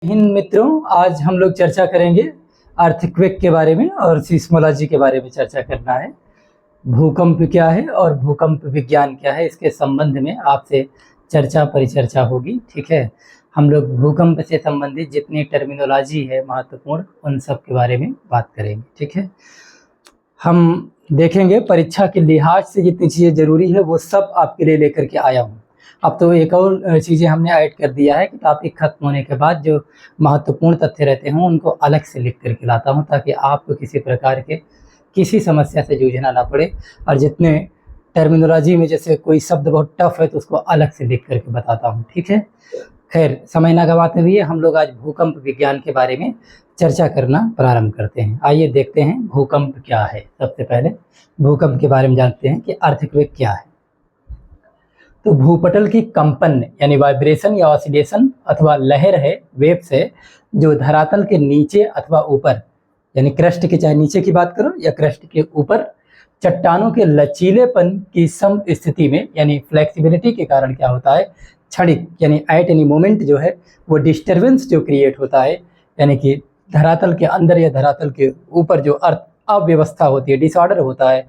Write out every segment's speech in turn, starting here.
हिंद मित्रों, आज हम लोग चर्चा करेंगे अर्थक्वेक के बारे में और सीस्मोलॉजी के बारे में चर्चा करना है। भूकंप क्या है और भूकंप विज्ञान क्या है, इसके संबंध में आपसे चर्चा परिचर्चा होगी। ठीक है, हम लोग भूकंप से संबंधित जितनी टर्मिनोलॉजी है महत्वपूर्ण, उन सब के बारे में बात करेंगे। ठीक है, हम देखेंगे परीक्षा के लिहाज से जितनी चीज़ें ज़रूरी है वो सब आपके लिए लेकर के आया हूँ। अब तो एक और चीज़ें हमने ऐड कर दिया है कि टॉपिक खत्म होने के बाद जो महत्वपूर्ण तथ्य रहते हैं उनको अलग से लिख करके लाता हूँ, ताकि आपको किसी प्रकार के किसी समस्या से जूझना ना पड़े। और जितने टर्मिनोलॉजी में जैसे कोई शब्द बहुत टफ है तो उसको अलग से लिख करके बताता हूँ। ठीक है, खैर समय ना गवाते हुए हम लोग आज भूकंप विज्ञान के बारे में चर्चा करना प्रारंभ करते हैं। आइए देखते हैं भूकंप क्या है। सबसे पहले भूकंप के बारे में जानते हैं कि अर्थक्वेक क्या है। तो भूपटल की कंपन यानी वाइब्रेशन या ऑसिलेशन अथवा लहर है, वेव्स है, जो धरातल के नीचे अथवा ऊपर यानी क्रस्ट के, चाहे नीचे की बात करो या क्रस्ट के ऊपर, चट्टानों के लचीलेपन की सम स्थिति में यानी फ्लेक्सिबिलिटी के कारण क्या होता है, क्षणिक यानी एट एनी मोमेंट जो है वो डिस्टर्बेंस जो क्रिएट होता है, यानी कि धरातल के अंदर या धरातल के ऊपर जो अव्यवस्था होती है, डिसऑर्डर होता है,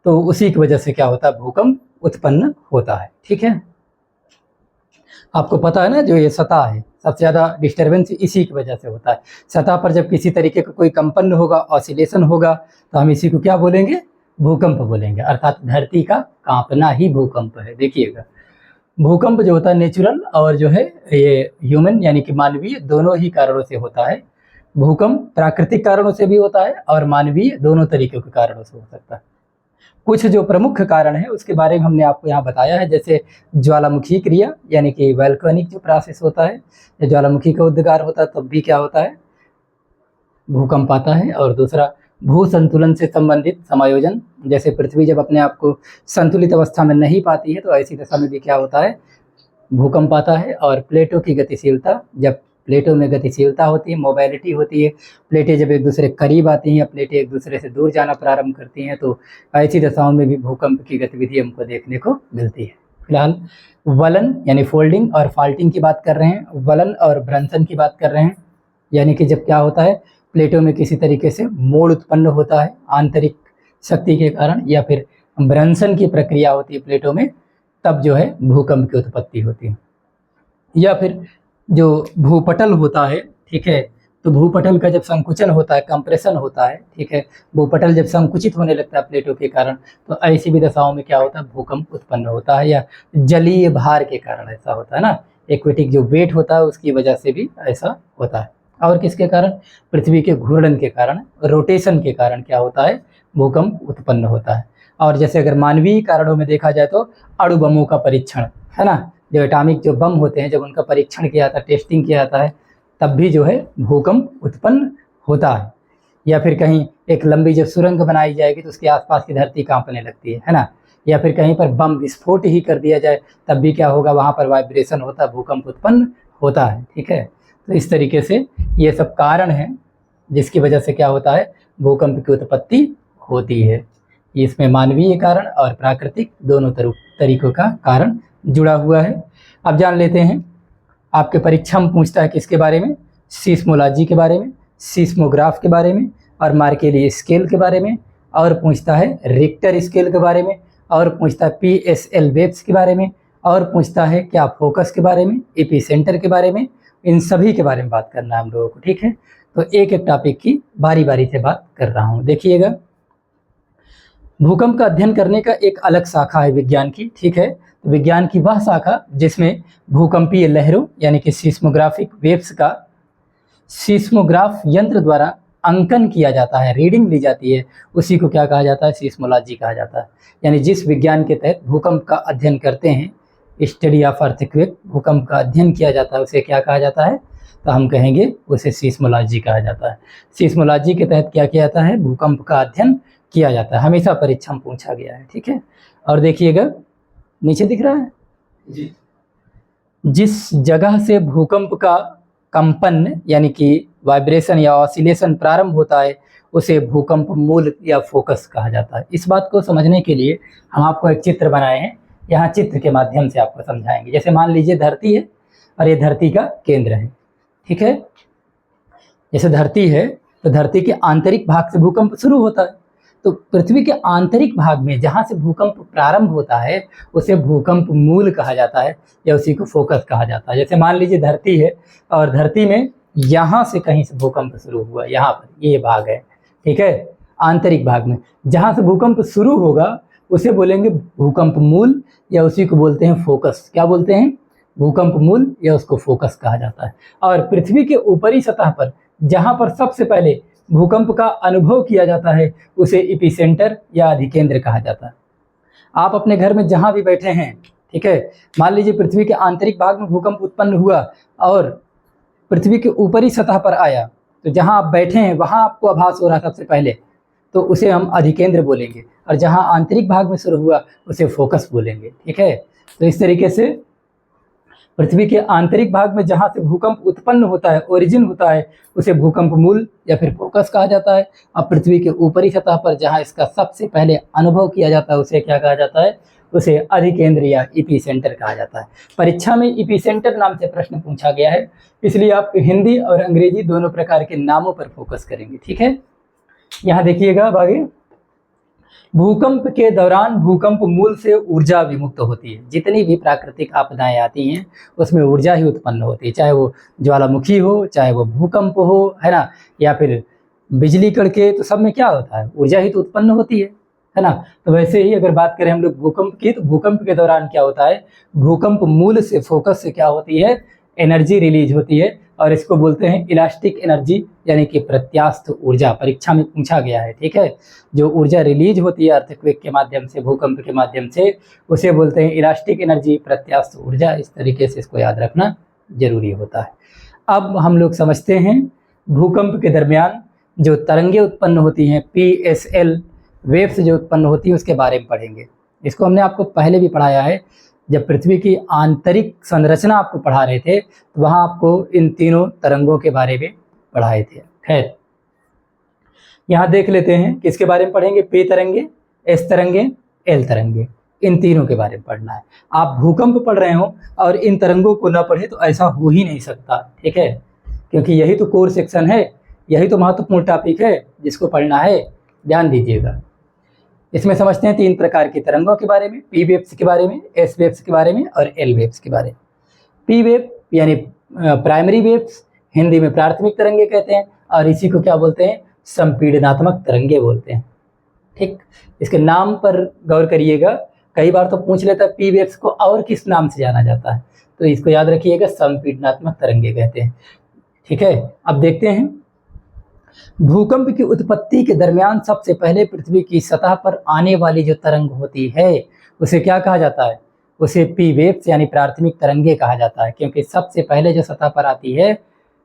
तो उसी की वजह से क्या होता है, भूकंप उत्पन्न होता है। ठीक है, आपको पता है ना, जो ये सतह है सबसे ज़्यादा डिस्टर्बेंस इसी की वजह से होता है। सतह पर जब किसी तरीके का कोई कंपन होगा, ऑसिलेशन होगा, तो हम इसी को क्या बोलेंगे, भूकंप बोलेंगे। अर्थात धरती का कांपना ही भूकंप है। देखिएगा, भूकंप जो होता है नेचुरल और जो है ये ह्यूमन यानी कि मानवीय, दोनों ही कारणों से होता है। भूकंप प्राकृतिक कारणों से भी होता है और मानवीय, दोनों तरीकों के कारणों से हो सकता है। कुछ जो प्रमुख कारण है उसके बारे में हमने आपको यहाँ बताया है, जैसे ज्वालामुखी क्रिया यानी कि वोल्केनिक जो प्रोसेस होता है, ज्वालामुखी का उद्गार होता है तब भी क्या होता है, भूकंप आता है। और दूसरा भू संतुलन से संबंधित समायोजन, जैसे पृथ्वी जब अपने आप को संतुलित अवस्था में नहीं पाती है तो ऐसी दशा में भी क्या होता है, भूकंप आता है। और प्लेटों की गतिशीलता, जब प्लेटों में गतिशीलता होती है, मोबाइलिटी होती है, प्लेटें जब एक दूसरे करीब आती हैं या प्लेटें एक दूसरे से दूर जाना प्रारंभ करती हैं, तो ऐसी दशाओं में भी भूकंप की गतिविधि हमको देखने को मिलती है। फिलहाल वलन यानी फोल्डिंग और फाल्टिंग की बात कर रहे हैं, वलन और भ्रंशन की बात कर रहे हैं, यानी कि जब क्या होता है, प्लेटों में किसी तरीके से मोड़ उत्पन्न होता है आंतरिक शक्ति के कारण, या फिर भ्रंशन की प्रक्रिया होती है प्लेटों में, तब जो है भूकंप की उत्पत्ति होती है। या फिर जो भूपटल होता है, ठीक है, तो भूपटल का जब संकुचन होता है, कंप्रेशन होता है, ठीक है, भूपटल जब संकुचित होने लगता है प्लेटों के कारण, तो ऐसी भी दशाओं में क्या होता है, भूकंप उत्पन्न होता है। या जलीय भार के कारण ऐसा होता है ना, एक्वेटिक जो वेट होता है उसकी वजह से भी ऐसा होता है। और किसके कारण, पृथ्वी के घूर्णन के कारण, रोटेशन के कारण क्या होता है, भूकंप उत्पन्न होता है। और जैसे अगर मानवीय कारणों में देखा जाए तो अणु बमों का परीक्षण है ना, जो एटॉमिक जो बम होते हैं, जब उनका परीक्षण किया जाता है, टेस्टिंग किया जाता है, तब भी जो है भूकंप उत्पन्न होता है। या फिर कहीं एक लंबी जब सुरंग बनाई जाएगी तो उसके आसपास की धरती कांपने लगती है ना। या फिर कहीं पर बम विस्फोट ही कर दिया जाए तब भी क्या होगा, वहाँ पर वाइब्रेशन होता है, भूकंप उत्पन्न होता है। ठीक है, तो इस तरीके से ये सब कारण हैं जिसकी वजह से क्या होता है, भूकंप की उत्पत्ति होती है। इसमें मानवीय कारण और प्राकृतिक दोनों तरीकों का कारण जुड़ा हुआ है। अब जान लेते हैं, आपके परीक्षा में पूछता है किसके बारे में, सीस्मोलॉजी के बारे में, सीस्मोग्राफ के बारे में, और मार्केली स्केल के बारे में, और पूछता है रिक्टर स्केल के बारे में, और पूछता है PSL वेव्स के बारे में, और पूछता है क्या फोकस के बारे में, एपिसेंटर के बारे में। इन सभी के बारे में बात करना है हम लोगों को। ठीक है, तो एक एक टॉपिक की बारी बारी से बात कर रहा हूँ। देखिएगा, भूकंप का अध्ययन करने का एक अलग शाखा है विज्ञान की। ठीक है, तो विज्ञान की वह शाखा जिसमें भूकंपीय लहरों यानी कि सीस्मोग्राफिक वेव्स का सीस्मोग्राफ यंत्र द्वारा अंकन किया जाता है, रीडिंग ली जाती है, उसी को क्या कहा जाता है, सीस्मोलॉजी कहा जाता है। यानी जिस विज्ञान के तहत भूकंप का अध्ययन करते हैं, स्टडी ऑफ अर्थक्वेक, भूकंप का अध्ययन किया जाता है, उसे क्या कहा जाता है, तो हम कहेंगे उसे सीस्मोलॉजी कहा जाता है। सीस्मोलॉजी के तहत क्या किया जाता है, भूकंप का अध्ययन किया जाता है, हमेशा परीक्षा में पूछा गया है। ठीक है, और देखिएगा नीचे दिख रहा है जी, जिस जगह से भूकंप का कंपन यानी कि वाइब्रेशन या ऑसिलेशन प्रारंभ होता है उसे भूकंप मूल या फोकस कहा जाता है। इस बात को समझने के लिए हम आपको एक चित्र बनाए हैं, यहाँ चित्र के माध्यम से आपको समझाएंगे। जैसे मान लीजिए धरती है और ये धरती का केंद्र है, ठीक है। जैसे धरती है तो धरती के आंतरिक भाग से भूकंप शुरू होता है, तो पृथ्वी के आंतरिक भाग में जहाँ से भूकंप प्रारंभ होता है उसे भूकंप मूल कहा जाता है या उसी को फोकस कहा जाता है। जैसे मान लीजिए धरती है और धरती में यहाँ से कहीं से भूकंप शुरू हुआ, यहाँ पर ये भाग है, ठीक है, आंतरिक भाग में जहाँ से भूकंप शुरू होगा उसे बोलेंगे भूकंप मूल या उसी को बोलते हैं फोकस। क्या बोलते हैं? भूकंप मूल या उसको फोकस कहा जाता है। और पृथ्वी के ऊपरी सतह पर जहाँ पर सबसे पहले भूकंप का अनुभव किया जाता है उसे एपिसेंटर या अधिकेंद्र कहा जाता है। आप अपने घर में जहाँ भी बैठे हैं, ठीक है, मान लीजिए पृथ्वी के आंतरिक भाग में भूकंप उत्पन्न हुआ और पृथ्वी के ऊपरी सतह पर आया, तो जहाँ आप बैठे हैं वहाँ आपको आभास हो रहा सबसे पहले, तो उसे हम अधिकेंद्र बोलेंगे, और जहाँ आंतरिक भाग में शुरू हुआ उसे फोकस बोलेंगे, ठीक है। तो इस तरीके से पृथ्वी के आंतरिक भाग में जहाँ से भूकंप उत्पन्न होता है, ओरिजिन होता है, उसे भूकंप मूल या फिर फोकस कहा जाता है। अब पृथ्वी के ऊपरी सतह पर जहाँ इसका सबसे पहले अनुभव किया जाता है उसे क्या कहा जाता है? उसे अधिकेंद्र या एपिसेंटर कहा जाता है। परीक्षा में एपिसेंटर नाम से प्रश्न पूछा गया है, इसलिए आप हिंदी और अंग्रेजी दोनों प्रकार के नामों पर फोकस करेंगे, ठीक है। यहाँ देखिएगा अब आगे, भूकंप के दौरान भूकंप मूल से ऊर्जा विमुक्त होती है। जितनी भी प्राकृतिक आपदाएं आती हैं उसमें ऊर्जा ही उत्पन्न होती है, चाहे वो ज्वालामुखी हो, चाहे वो भूकंप हो, है ना, या फिर बिजली कड़के, तो सब में क्या होता है? ऊर्जा ही तो उत्पन्न होती है ना। तो वैसे ही अगर बात करें हम लोग भूकंप की, तो भूकंप के दौरान क्या होता है? भूकंप मूल से, फोकस से क्या होती है? एनर्जी रिलीज होती है, और इसको बोलते हैं इलास्टिक एनर्जी, यानी कि प्रत्यास्थ ऊर्जा। परीक्षा में पूछा गया है, ठीक है। जो ऊर्जा रिलीज होती है अर्थक्वेक के माध्यम से, भूकंप के माध्यम से, उसे बोलते हैं इलास्टिक एनर्जी, प्रत्यास्थ ऊर्जा। इस तरीके से इसको याद रखना जरूरी होता है। अब हम लोग समझते हैं भूकंप के दरमियान जो तरंगे उत्पन्न होती हैं, PSL वेव्स जो उत्पन्न होती है, उसके बारे में पढ़ेंगे। इसको हमने आपको पहले भी पढ़ाया है, जब पृथ्वी की आंतरिक संरचना आपको पढ़ा रहे थे तो वहाँ आपको इन तीनों तरंगों के बारे में पढ़ाए थे। खैर, यहाँ देख लेते हैं किसके बारे में पढ़ेंगे। P तरंगे, S तरंगे, L तरंगे, इन तीनों के बारे में पढ़ना है। आप भूकंप पढ़ रहे हो और इन तरंगों को ना पढ़े तो ऐसा हो ही नहीं सकता, ठीक है, क्योंकि यही तो कोर सेक्शन है, यही तो महत्वपूर्ण टॉपिक है जिसको पढ़ना है। ध्यान दीजिएगा। इसमें समझते हैं तीन प्रकार की तरंगों के बारे में, P वेव्स के बारे में, S वेव्स के बारे में और L वेव्स के बारे में। P वेव यानी प्राइमरी वेव्स, हिंदी में प्राथमिक तरंगे कहते हैं, और इसी को क्या बोलते हैं? संपीड़नात्मक तरंगे बोलते हैं, ठीक। इसके नाम पर गौर करिएगा, कई बार तो पूछ लेता है P वेव्स को और किस नाम से जाना जाता है, तो इसको याद रखिएगा, संपीड़नात्मक तरंगे कहते हैं, ठीक है। अब देखते हैं, भूकंप की उत्पत्ति के दरमियान सबसे पहले पृथ्वी की सतह पर आने वाली जो तरंग होती है उसे क्या कहा जाता है? उसे P वेव्स यानी प्राथमिक तरंगे कहा जाता है, क्योंकि सबसे पहले जो सतह पर आती है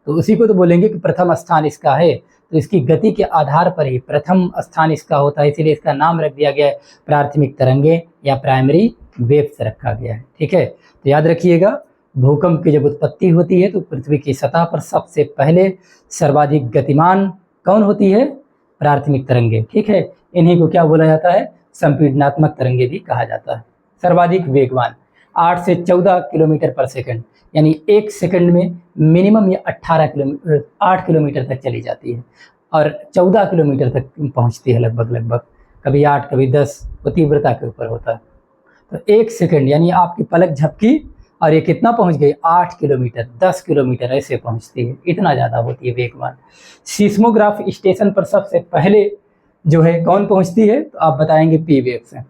तो उसी को तो बोलेंगे कि प्रथम स्थान इसका है, तो इसकी गति के आधार पर ही प्रथम स्थान इसका होता है, इसीलिए इसका नाम रख दिया गया है प्राथमिक तरंगे या प्राइमरी वेव्स रखा गया है, ठीक है। तो याद रखिएगा, भूकंप की जब उत्पत्ति होती है तो पृथ्वी की सतह पर सबसे पहले सर्वाधिक गतिमान कौन होती है? प्राथमिक तरंगे, ठीक है। इन्हीं को क्या बोला जाता है? संपीड़नात्मक तरंगे भी कहा जाता है। सर्वाधिक वेगवान 8 से 14 किलोमीटर पर सेकंड, यानी एक सेकंड में मिनिमम ये 8 किलोमीटर तक चली जाती है और 14 किलोमीटर तक पहुंचती है लगभग, कभी 8 कभी 10, वो तीव्रता के ऊपर होता है। तो एक सेकंड यानी आपकी पलक झपकी और ये कितना पहुंच गई? 8 किलोमीटर, 10 किलोमीटर ऐसे पहुंचती है, इतना ज़्यादा होती है वेगवान। सीस्मोग्राफ स्टेशन पर सबसे पहले जो है कौन पहुंचती है? तो आप बताएंगे P वेव्स हैं।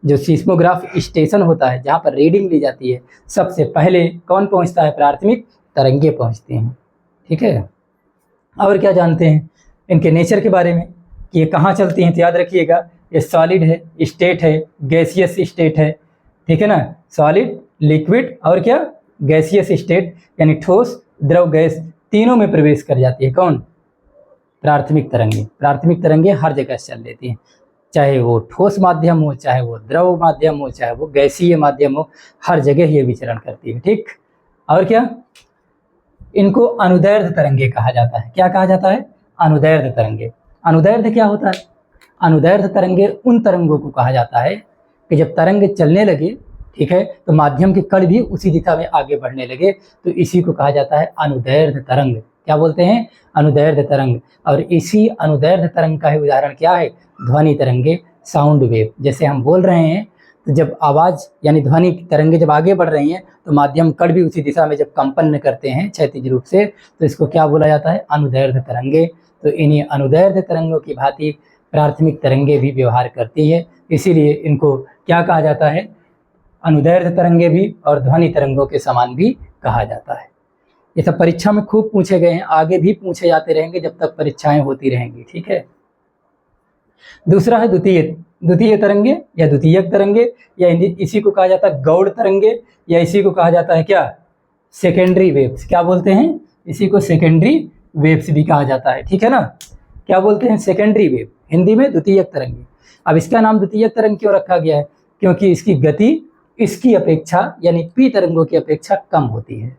जो सीस्मोग्राफ स्टेशन होता है जहाँ पर रीडिंग ली जाती है, सबसे पहले कौन पहुंचता है? प्राथमिक तरंगे पहुंचती हैं, ठीक है। और क्या जानते हैं इनके नेचर के बारे में कि ये कहाँ चलती हैं? तो याद रखिएगा, ये सॉलिड है, स्टेट है, गैसियस स्टेट है, ठीक है ना। सॉलिड, लिक्विड और क्या? गैसियस स्टेट, यानी ठोस, द्रव, गैस, तीनों में प्रवेश कर जाती है कौन? प्राथमिक तरंगे। प्राथमिक तरंगे हर जगह चल लेती हैं, चाहे वो ठोस माध्यम हो, चाहे वो द्रव माध्यम हो, चाहे वो गैसीय माध्यम हो, हर जगह ये विचरण करती है, ठीक। और क्या? इनको अनुदैर्ध्य तरंगे कहा जाता है। क्या कहा जाता है? अनुदैर्ध्य तरंगे। अनुदैर्ध्य क्या होता है? अनुदैर्ध्य तरंगे उन तरंगों को कहा जाता है कि जब तरंग चलने लगे ठीक है, तो माध्यम के कण भी उसी दिशा में आगे बढ़ने लगे, तो इसी को कहा जाता है अनुदैर्ध्य तरंग। क्या बोलते हैं? अनुदैर्ध्य तरंग। और इसी अनुदैर्ध्य तरंग का ही उदाहरण क्या है? ध्वनि तरंगे, साउंड वेव। जैसे हम बोल रहे हैं तो जब आवाज़ यानी ध्वनि तरंगे जब आगे बढ़ रही हैं तो माध्यम कण भी उसी दिशा में जब कंपन करते हैं क्षैतिज रूप से, तो इसको क्या बोला जाता है? अनुदैर्ध्य तरंगे। तो इन्हीं अनुदैर्ध्य तरंगों की भांति प्राथमिक तरंगे भी व्यवहार करती है, इसीलिए इनको क्या कहा जाता है? अनुदैर्ध्य तरंगे भी और ध्वनि तरंगों के समान भी कहा जाता है। ये सब परीक्षा में खूब पूछे गए हैं, आगे भी पूछे जाते रहेंगे जब तक परीक्षाएं होती रहेंगी, ठीक है। दूसरा है द्वितीय तरंगे या द्वितीयक तरंगे, या इसी को कहा जाता है गौड़ तरंगे, या इसी को कहा जाता है क्या? Secondary waves. क्या बोलते हैं? इसी को सेकेंडरी वेव्स भी कहा जाता है, ठीक है ना। क्या बोलते हैं? सेकेंडरी वेव, हिंदी में द्वितीयक तरंगे। अब इसका नाम द्वितीयक तरंग क्यों रखा गया है? क्योंकि इसकी गति इसकी अपेक्षा यानी पी तरंगों की अपेक्षा कम होती है,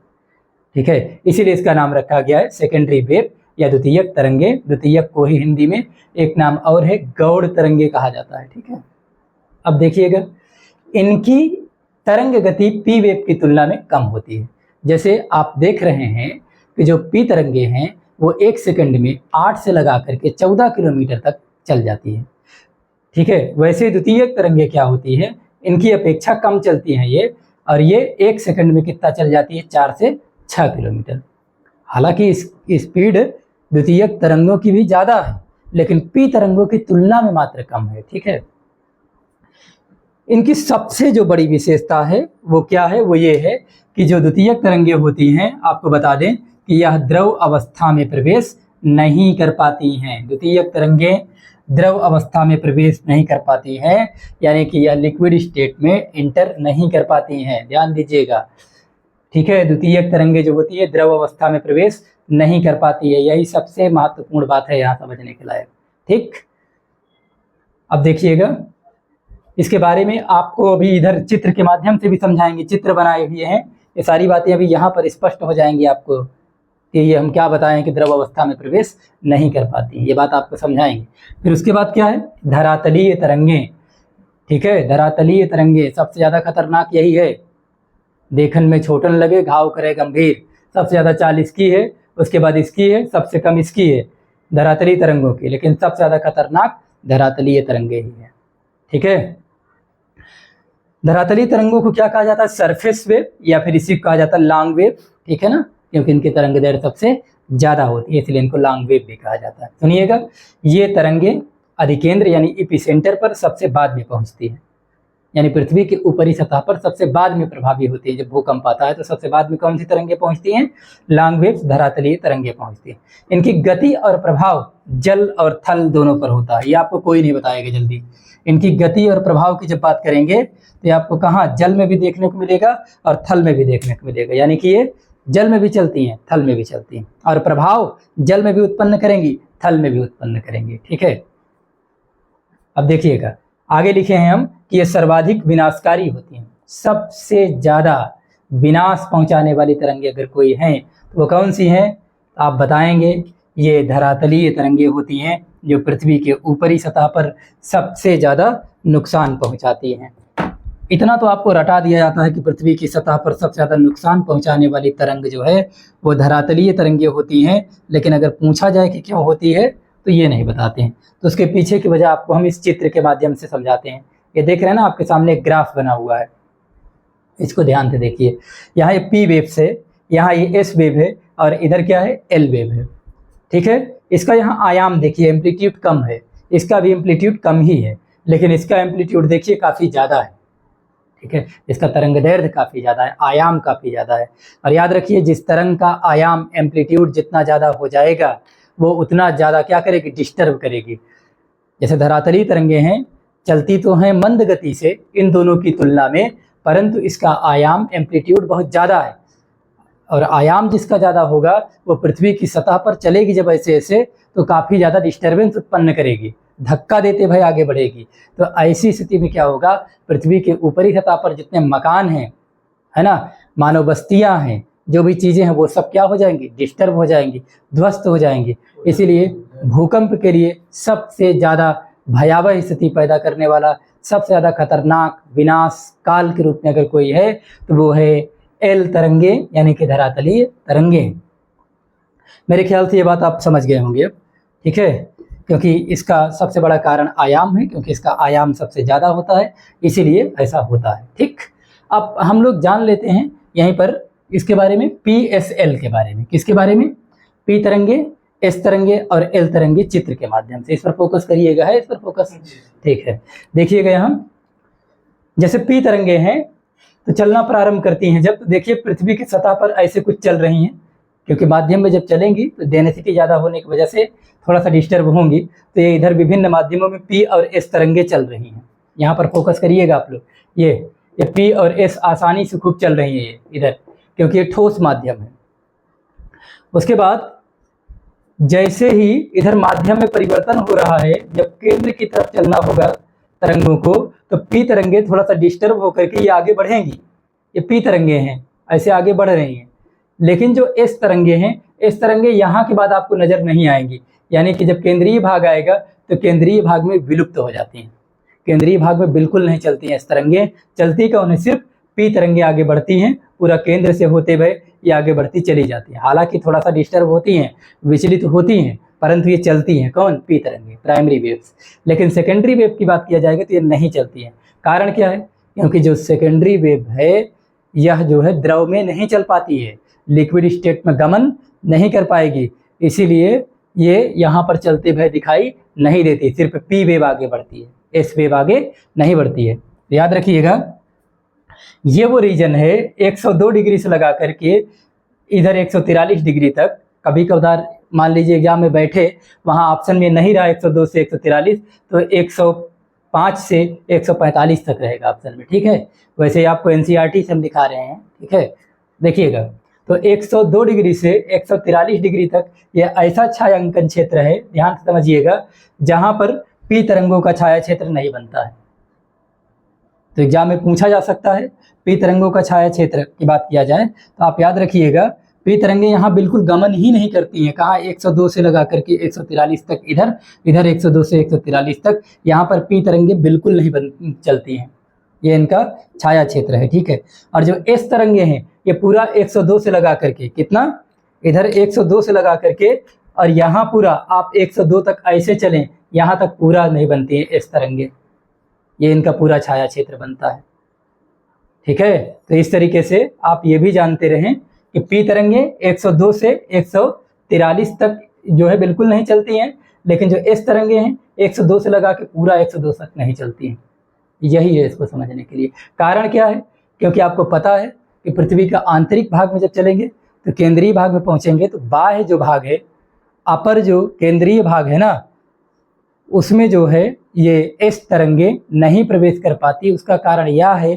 ठीक है, इसीलिए इसका नाम रखा गया है सेकेंडरी वेव या द्वितीयक तरंगे। द्वितीयक को ही हिंदी में एक नाम और है गौड़ तरंगे कहा जाता है, ठीक है। अब देखिएगा, इनकी तरंग गति पी वेव की तुलना में कम होती है। जैसे आप देख रहे हैं कि जो पी तरंगे हैं वो 1 सेकंड में 8 से लगा करके 14 किलोमीटर तक चल जाती है, ठीक है। वैसे द्वितीयक तरंगे क्या होती है? इनकी अपेक्षा कम चलती हैं ये, और ये 1 सेकंड में कितना चल जाती है? 4 से 6 किलोमीटर। हालांकि इसकी स्पीड द्वितीयक तरंगों की भी ज़्यादा है, लेकिन पी तरंगों की तुलना में मात्र कम है, ठीक है। इनकी सबसे जो बड़ी विशेषता है वो क्या है? वो ये है कि जो द्वितीयक तरंगे होती हैं, आपको बता दें कि यह द्रव अवस्था में प्रवेश नहीं कर पाती हैं। द्वितीयक तरंगे द्रव अवस्था में प्रवेश नहीं कर पाती हैं, यानी कि यह लिक्विड स्टेट में इंटर नहीं कर पाती हैं, ध्यान दीजिएगा, ठीक है। द्वितीयक तरंगे जो होती है द्रव अवस्था में प्रवेश नहीं कर पाती है, यही सबसे महत्वपूर्ण बात है यहाँ समझने के लायक, ठीक। अब देखिएगा, इसके बारे में आपको अभी इधर चित्र के माध्यम से भी समझाएंगे, चित्र बनाए हुए हैं, ये सारी बातें अभी यहाँ पर स्पष्ट हो जाएंगी आपको कि ये हम क्या बताएं कि द्रव अवस्था में प्रवेश नहीं कर पाती, ये बात आपको समझाएंगे। फिर उसके बाद क्या है? धरातलीय तरंगे, ठीक है। धरातलीय तरंगे सबसे ज़्यादा खतरनाक यही है, देखन में छोटन लगे घाव करे गंभीर। सबसे ज़्यादा चाल इसकी है, उसके बाद इसकी है, सबसे कम इसकी है धरातलीय तरंगों की, लेकिन सबसे ज़्यादा खतरनाक धरातलीय तरंगे ही है, ठीक है। धरातलीय तरंगों को क्या कहा जाता है? सरफेस वेव, या फिर इसी को कहा जाता है लॉन्ग वेव, ठीक है ना, क्योंकि इनकी तरंग दैर्ध्य सबसे ज़्यादा होती है, इसलिए इनको लॉन्ग वेव भी कहा जाता है। सुनिएगा, ये तरंगे अधिकेंद्र यानी एपिसेंटर पर सबसे बाद में पहुंचती है, यानी पृथ्वी के ऊपरी सतह पर सबसे बाद में प्रभावी होती है। जब भूकंप आता है तो सबसे बाद में कौन सी तरंगे पहुंचती हैं? लॉन्ग वेव्स, धरातलीय तरंगे पहुंचती हैं। इनकी गति और प्रभाव जल और थल दोनों पर होता है, ये आपको कोई नहीं बताएगा जल्दी। इनकी गति और प्रभाव की जब बात करेंगे तो ये आपको कहाँ जल में भी देखने को मिलेगा और थल में भी देखने को मिलेगा, यानी कि ये जल में भी चलती हैं, थल में भी चलती हैं, और प्रभाव जल में भी उत्पन्न करेंगी, थल में भी उत्पन्न करेंगी, ठीक है। अब देखिएगा, आगे लिखे हैं हम कि ये सर्वाधिक विनाशकारी होती हैं। सबसे ज़्यादा विनाश पहुंचाने वाली तरंगे अगर कोई हैं तो वो कौन सी हैं? आप बताएंगे, ये धरातलीय तरंगे होती हैं जो पृथ्वी के ऊपरी सतह पर सबसे ज़्यादा नुकसान पहुंचाती हैं। इतना तो आपको रटा दिया जाता है कि पृथ्वी की सतह पर सबसे ज़्यादा नुकसान पहुंचाने वाली तरंग जो है वो धरातलीय तरंगे होती हैं, लेकिन अगर पूछा जाए कि क्यों होती है तो ये नहीं बताते हैं। तो उसके पीछे की वजह आपको हम इस चित्र के माध्यम से समझाते हैं। ये देख रहे हैं ना, आपके सामने एक ग्राफ बना हुआ है, इसको ध्यान से देखिए। यहाँ ये पी वेव है, यहाँ ये एस वेव है, और इधर क्या है? एल वेव है, ठीक है। इसका यहाँ आयाम देखिए, एम्पलीट्यूड कम है, इसका भी एम्पलीट्यूड कम ही है, लेकिन इसका एम्पलीट्यूड देखिए काफ़ी ज़्यादा है, ठीक है। इसका तरंग दैर्ध्य काफ़ी ज़्यादा है, आयाम काफ़ी ज़्यादा है। और याद रखिए, जिस तरंग का आयाम एम्पलीट्यूड जितना ज़्यादा हो जाएगा वो उतना ज़्यादा क्या करेगी? डिस्टर्ब करेगी। जैसे धरातलीय तरंगे हैं, चलती तो हैं मंद गति से इन दोनों की तुलना में, परंतु इसका आयाम एम्पलीट्यूड बहुत ज़्यादा है, और आयाम जिसका ज़्यादा होगा वो पृथ्वी की सतह पर चलेगी जब ऐसे ऐसे, तो काफ़ी ज़्यादा डिस्टर्बेंस उत्पन्न करेगी, धक्का देते भाई आगे बढ़ेगी। तो ऐसी स्थिति में क्या होगा? पृथ्वी के ऊपरी सतह पर जितने मकान हैं, है ना, मानव बस्तियाँ हैं, जो भी चीज़ें हैं वो सब क्या हो जाएंगी? डिस्टर्ब हो जाएंगी, ध्वस्त हो जाएंगी। इसीलिए भूकंप के लिए सबसे ज़्यादा भयावह स्थिति पैदा करने वाला सबसे ज़्यादा खतरनाक विनाश काल के रूप में अगर कोई है तो वो है एल तरंगे, यानी कि धरातलीय तरंगे। मेरे ख्याल से ये बात आप समझ गए होंगे अब, ठीक है, क्योंकि इसका सबसे बड़ा कारण आयाम है, क्योंकि इसका आयाम सबसे ज़्यादा होता है, इसीलिए ऐसा होता है। ठीक, अब हम लोग जान लेते हैं यहीं पर इसके बारे में, PSL के बारे में। किसके बारे में? पी तरंगे, एस तरंगे और एल तरंगे चित्र के माध्यम से। इस पर फोकस करिएगा, है इस पर फोकस, ठीक है। देखिएगा यहाँ, जैसे पी तरंगे हैं तो चलना प्रारंभ करती हैं जब, तो देखिए पृथ्वी की सतह पर ऐसे कुछ चल रही हैं, क्योंकि माध्यम में जब चलेंगी तो डेंसिटी ज़्यादा होने की वजह से थोड़ा सा डिस्टर्ब होंगी, तो ये इधर विभिन्न माध्यमों में पी और एस तरंगे चल रही हैं। यहाँ पर फोकस करिएगा आप लोग, ये पी और एस आसानी से खूब चल रही है ये इधर, क्योंकि ये ठोस माध्यम है। उसके बाद जैसे ही इधर माध्यम में परिवर्तन हो रहा है, जब केंद्र की तरफ चलना होगा तरंगों को, तो पी तरंगे थोड़ा सा डिस्टर्ब होकर के ये आगे बढ़ेंगी। ये पी तरंगे हैं, ऐसे आगे बढ़ रही हैं। लेकिन जो एस तरंगे हैं, एस तरंगे यहाँ के बाद आपको नजर नहीं आएंगी, यानी कि जब केंद्रीय भाग आएगा तो केंद्रीय भाग में विलुप्त हो जाती हैं। केंद्रीय भाग में बिल्कुल नहीं चलती हैं एस तरंगे, चलती कौन है? सिर्फ पी तरंगे आगे बढ़ती हैं, पूरा केंद्र से होते हुए ये आगे बढ़ती चली जाती है। हालांकि थोड़ा सा डिस्टर्ब होती हैं, विचलित होती हैं, परंतु ये चलती हैं। कौन? पी तरंगे, प्राइमरी वेव्स। लेकिन सेकेंडरी वेव की बात किया जाएगा तो ये नहीं चलती हैं। कारण क्या है? क्योंकि जो सेकेंडरी वेव है यह जो है द्रव में नहीं चल पाती है, लिक्विड स्टेट में गमन नहीं कर पाएगी, इसीलिए ये यहाँ पर चलते हुए दिखाई नहीं देती। सिर्फ पी वेव आगे बढ़ती है, एस वेव आगे नहीं बढ़ती है। याद रखिएगा, ये वो रीजन है 102 डिग्री से लगा करके इधर 143 डिग्री तक। कभी कभार मान लीजिए एग्जाम में बैठे, वहाँ ऑप्शन में नहीं रहा 102 से 143, तो 105 से 145 तक रहेगा ऑप्शन में, ठीक है। वैसे आपको NCERT से हम दिखा रहे हैं, ठीक है। देखिएगा, तो 102 डिग्री से 143 डिग्री तक ये ऐसा छायांकन क्षेत्र है, ध्यान से समझिएगा, जहाँ पर पी तरंगों का छाया क्षेत्र नहीं बनता है। तो एग्जाम में पूछा जा सकता है, पी तरंगों का छाया क्षेत्र की बात किया जाए तो आप याद रखिएगा, पी तरंगे यहाँ बिल्कुल गमन ही नहीं करती हैं। कहाँ? 102 से लगा करके 143 तक इधर, इधर 102 से 143 तक, यहाँ पर पी तरंगे बिल्कुल नहीं चलती हैं। ये इनका छाया क्षेत्र है, ठीक है। और जो एस तरंगे हैं ये पूरा 102 से लगा करके, कितना? इधर 102 से लगा करके, और यहाँ पूरा आप 102 तक ऐसे चलें, यहाँ तक पूरा नहीं बनती है एस तरंगे, ये इनका पूरा छाया क्षेत्र बनता है, ठीक है। तो इस तरीके से आप ये भी जानते रहें कि पी तरंगे 102 से 143 तक जो है बिल्कुल नहीं चलती हैं, लेकिन जो एस तरंगे हैं 102 से लगा के पूरा 102 तक नहीं चलती हैं। यही है इसको समझने के लिए। कारण क्या है? क्योंकि आपको पता है कि पृथ्वी का आंतरिक भाग में जब चलेंगे तो केंद्रीय भाग में पहुंचेंगे, तो बाह्य जो भाग है, अपर जो केंद्रीय भाग है ना, उसमें जो है ये एस तरंगे नहीं प्रवेश कर पाती। उसका कारण यह है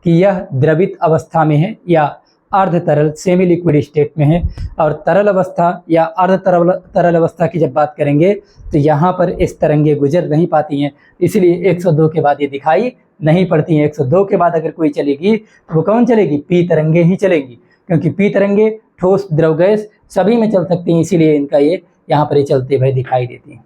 कि यह द्रवित अवस्था में है या अर्ध तरल सेमी लिक्विड स्टेट में है, और तरल अवस्था या अर्ध तरल अवस्था की जब बात करेंगे तो यहाँ पर इस तरंगे गुजर नहीं पाती हैं, इसलिए 102 के बाद ये दिखाई नहीं पड़ती हैं। 102 के बाद अगर कोई चलेगी तो वो कौन चलेगी? पी तरंगे ही चलेगी, क्योंकि पी तरंगे ठोस, द्रव, गैस सभी में चल सकती हैं, इसीलिए इनका ये यहाँ पर ये चलते हुए दिखाई देती हैं।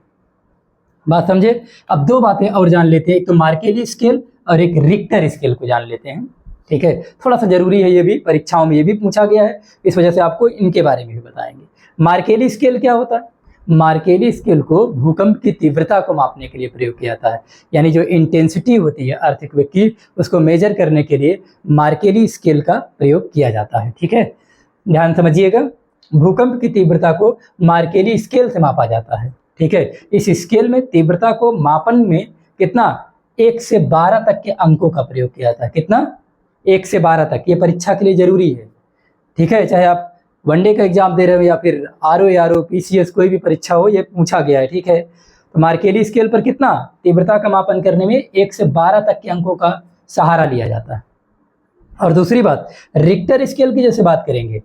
बात समझे? अब दो बातें और जान लेते हैं, एक तो मार्केली स्केल और एक रिक्टर स्केल को जान लेते हैं, ठीक है। थोड़ा सा जरूरी है, ये भी परीक्षाओं में ये भी पूछा गया है, इस वजह से आपको इनके बारे में भी बताएंगे। मार्केली स्केल क्या होता है? मार्केली स्केल को भूकंप की तीव्रता को मापने के लिए प्रयोग किया जाता है, यानी जो इंटेंसिटी होती है अर्थक्वेक की, उसको मेजर करने के लिए मार्केली स्केल का प्रयोग किया जाता है, ठीक है। ध्यान समझिएगा, भूकंप की तीव्रता को मार्केली स्केल से मापा जाता है, ठीक है। इस स्केल में तीव्रता को मापन में कितना? 1 से 12 तक के अंकों का प्रयोग किया जाता है। कितना? 1 से 12 तक। ये परीक्षा के लिए जरूरी है, ठीक है। चाहे आप वनडे का एग्जाम दे रहे हो या फिर RO, PCS कोई भी परीक्षा हो, ये पूछा गया है, ठीक है। तो मार्केली स्केल पर कितना? तीव्रता का मापन करने में 1 से 12 तक के अंकों का सहारा लिया जाता है। और दूसरी बात, रिक्टर स्केल की जैसे बात करेंगे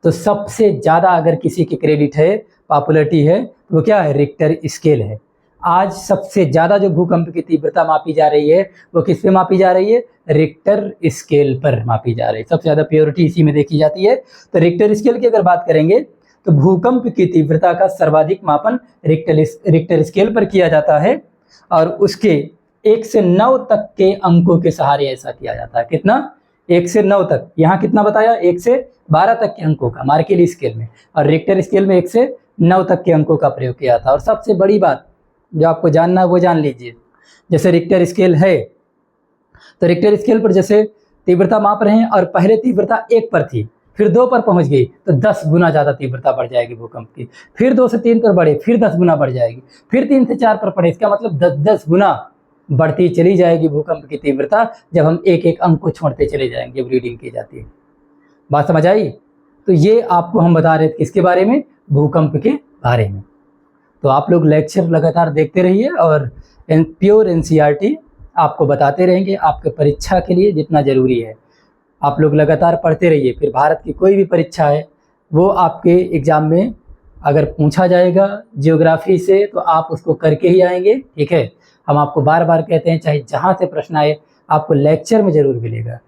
तो सबसे ज़्यादा अगर किसी की क्रेडिट है, पॉपुलरिटी है, तो वो क्या है? रिक्टर स्केल है। आज सबसे ज़्यादा जो भूकंप की तीव्रता मापी जा रही है वो किस पे मापी जा रही है? रिक्टर स्केल पर मापी जा रही है। सबसे ज़्यादा प्योरिटी इसी में देखी जाती है। तो रिक्टर स्केल की अगर बात करेंगे तो भूकंप की तीव्रता का सर्वाधिक मापन रिक्टर स्केल पर किया जाता है। और उसके 1 से 9 तक के अंकों के सहारे ऐसा किया जाता है। कितना? 1 से 9 तक। यहाँ कितना बताया? 1 से 12 तक के अंकों का मार्केली स्केल में, और रिक्टर स्केल में 1 से 9 तक के अंकों का प्रयोग किया था। और सबसे बड़ी बात जो आपको जानना है वो जान लीजिए, जैसे रिक्टर स्केल है तो रिक्टर स्केल पर जैसे तीव्रता माप रहे हैं और पहले तीव्रता 1 पर थी, फिर 2 पर पहुंच गई तो 10 गुना ज़्यादा तीव्रता बढ़ जाएगी भूकंप की, फिर 2 से 3 पर बढ़े फिर 10 गुना बढ़ जाएगी, फिर 3 से 4 पर पड़े, इसका मतलब 10-10 गुना बढ़ती चली जाएगी भूकंप की तीव्रता जब हम एक एक अंक को छोड़ते चले जाएंगे, जब रीडिंग की जाती है। बात समझ आई? तो ये आपको हम बता रहे थे किसके बारे में? भूकंप के बारे में। तो आप लोग लेक्चर लगातार देखते रहिए और प्योर एनसीईआरटी आपको बताते रहेंगे आपके परीक्षा के लिए जितना ज़रूरी है। आप लोग लगातार पढ़ते रहिए, फिर भारत की कोई भी परीक्षा है वो आपके एग्ज़ाम में अगर पूछा जाएगा जियोग्राफी से तो आप उसको करके ही आएंगे, ठीक है। हम आपको बार बार कहते हैं चाहे जहाँ से प्रश्न आए आपको लेक्चर में ज़रूर मिलेगा,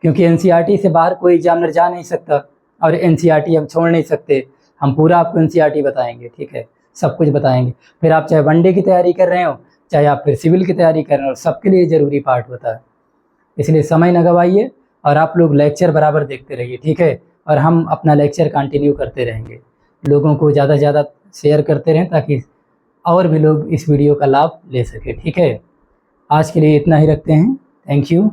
क्योंकि एनसीईआरटी से बाहर कोई एग्जामिनर जा नहीं सकता और एनसीईआरटी हम छोड़ नहीं सकते। हम पूरा आपको एनसीईआरटी बताएंगे, ठीक है, सब कुछ बताएंगे। फिर आप चाहे वनडे की तैयारी कर रहे हो, चाहे आप फिर सिविल की तैयारी कर रहे हो, सबके लिए ज़रूरी पार्ट होता है। इसलिए समय न गवाइए और आप लोग लेक्चर बराबर देखते रहिए, ठीक है। और हम अपना लेक्चर कंटिन्यू करते रहेंगे, लोगों को ज़्यादा से ज़्यादा शेयर करते रहें ताकि और भी लोग इस वीडियो का लाभ ले सकें, ठीक है। आज के लिए इतना ही रखते हैं। Thank you.